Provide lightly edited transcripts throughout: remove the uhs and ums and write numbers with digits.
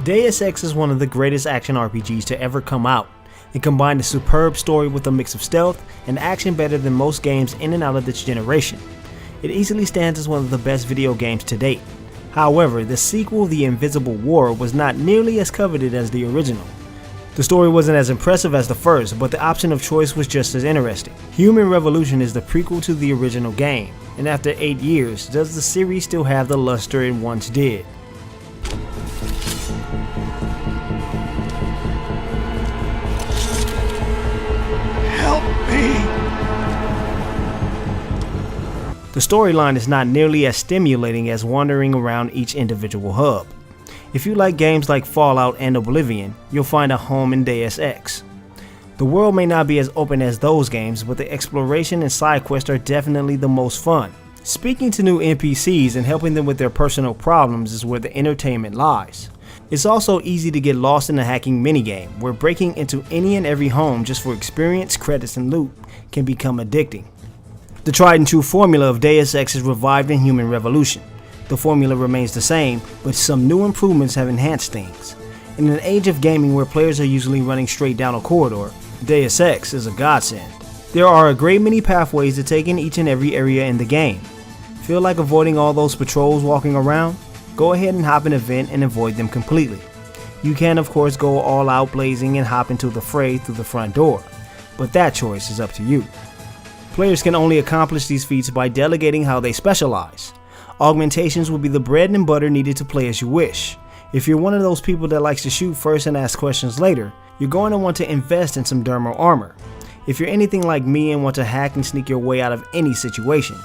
Deus Ex is one of the greatest action RPGs to ever come out. It combined a superb story with a mix of stealth and action better than most games in and out of this generation. It easily stands as one of the best video games to date. However, the sequel, The Invisible War, was not nearly as coveted as the original. The story wasn't as impressive as the first, but the option of choice was just as interesting. Human Revolution is the prequel to the original game, and after 8 years, does the series still have the luster it once did? Help me! The storyline is not nearly as stimulating as wandering around each individual hub. If you like games like Fallout and Oblivion, you'll find a home in Deus Ex. The world may not be as open as those games, but the exploration and side quests are definitely the most fun. Speaking to new NPCs and helping them with their personal problems is where the entertainment lies. It's also easy to get lost in the hacking minigame, where breaking into any and every home just for experience, credits, and loot can become addicting. The tried and true formula of Deus Ex is revived in Human Revolution. The formula remains the same, but some new improvements have enhanced things. In an age of gaming where players are usually running straight down a corridor, Deus Ex is a godsend. There are a great many pathways to take in each and every area in the game. Feel like avoiding all those patrols walking around? Go ahead and hop an event and avoid them completely. You can of course go all out blazing and hop into the fray through the front door, but that choice is up to you. Players can only accomplish these feats by delegating how they specialize. Augmentations will be the bread and butter needed to play as you wish. If you're one of those people that likes to shoot first and ask questions later, you're going to want to invest in some dermal armor. If you're anything like me and want to hack and sneak your way out of any situation,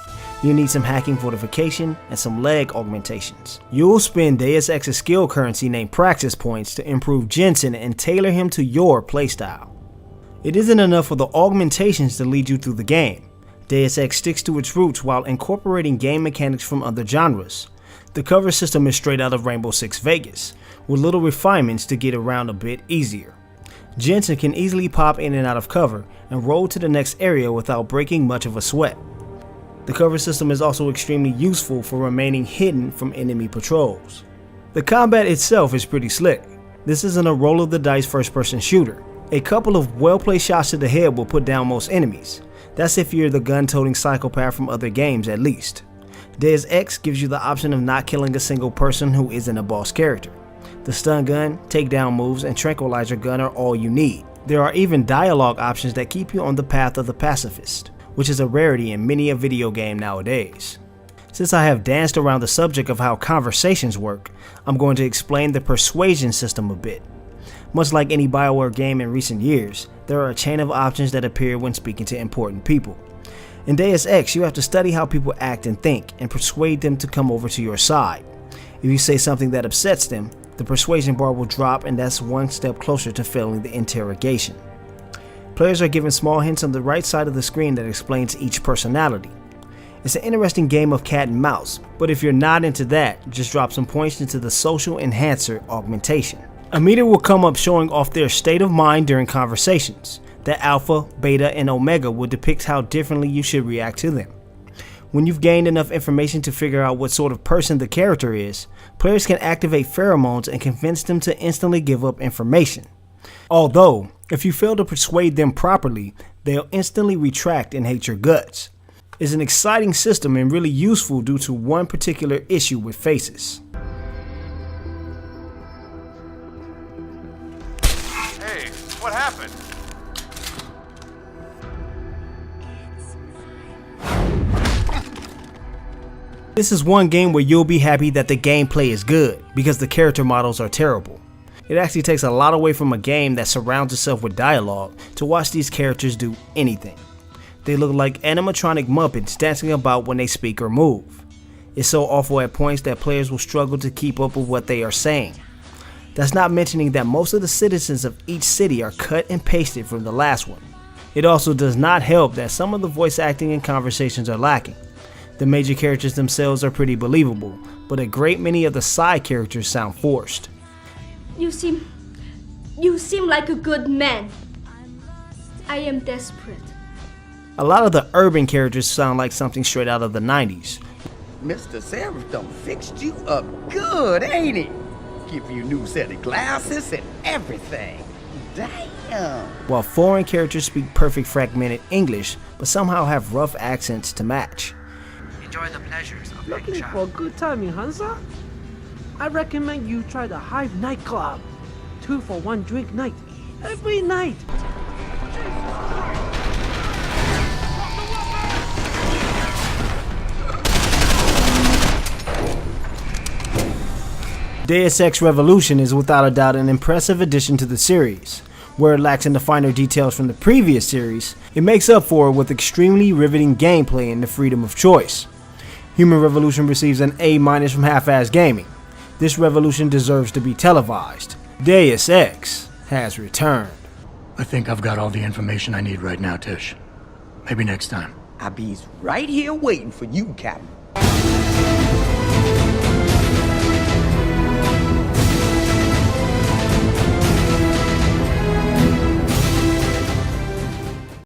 you need some hacking fortification and some leg augmentations. You'll spend Deus Ex's skill currency named Praxis Points to improve Jensen and tailor him to your playstyle. It isn't enough for the augmentations to lead you through the game. Deus Ex sticks to its roots while incorporating game mechanics from other genres. The cover system is straight out of Rainbow Six Vegas, with little refinements to get around a bit easier. Jensen can easily pop in and out of cover and roll to the next area without breaking much of a sweat. The cover system is also extremely useful for remaining hidden from enemy patrols. The combat itself is pretty slick. This isn't a roll of the dice first person shooter. A couple of well-placed shots to the head will put down most enemies. That's if you're the gun-toting psychopath from other games at least. Deus Ex gives you the option of not killing a single person who isn't a boss character. The stun gun, takedown moves, and tranquilizer gun are all you need. There are even dialogue options that keep you on the path of the pacifist, which is a rarity in many a video game nowadays. Since I have danced around the subject of how conversations work, I'm going to explain the persuasion system a bit. Much like any BioWare game in recent years, there are a chain of options that appear when speaking to important people. In Deus Ex, you have to study how people act and think, and persuade them to come over to your side. If you say something that upsets them, the persuasion bar will drop, and that's one step closer to failing the interrogation. Players are given small hints on the right side of the screen that explains each personality. It's an interesting game of cat and mouse, but if you're not into that, just drop some points into the social enhancer augmentation. A meter will come up showing off their state of mind during conversations. The alpha, beta, and omega will depict how differently you should react to them. When you've gained enough information to figure out what sort of person the character is, players can activate pheromones and convince them to instantly give up information. Although, if you fail to persuade them properly, they'll instantly retract and hate your guts. It's an exciting system and really useful due to one particular issue with faces. Hey, what happened? This is one game where you'll be happy that the gameplay is good, because the character models are terrible. It actually takes a lot away from a game that surrounds itself with dialogue to watch these characters do anything. They look like animatronic Muppets dancing about when they speak or move. It's so awful at points that players will struggle to keep up with what they are saying. That's not mentioning that most of the citizens of each city are cut and pasted from the last one. It also does not help that some of the voice acting and conversations are lacking. The major characters themselves are pretty believable, but a great many of the side characters sound forced. You seem like a good man. I am desperate. A lot of the urban characters sound like something straight out of the 90s. Mr. Seraph done fixed you up good, ain't he? Give you a new set of glasses and everything. Damn. While foreign characters speak perfect fragmented English, but somehow have rough accents to match. Enjoy the pleasures of Looking Shop. for a good time in Hansa? I recommend you try the Hive nightclub. 2 for 1 drink night. Every night. Deus Ex Revolution is without a doubt an impressive addition to the series. Where it lacks in the finer details from the previous series, it makes up for it with extremely riveting gameplay and the freedom of choice. Human Revolution receives an A- from Half-Ass Gaming. This revolution deserves to be televised. Deus Ex has returned. I think I've got all the information I need right now, Tish. Maybe next time. I be's right here waiting for you, Captain.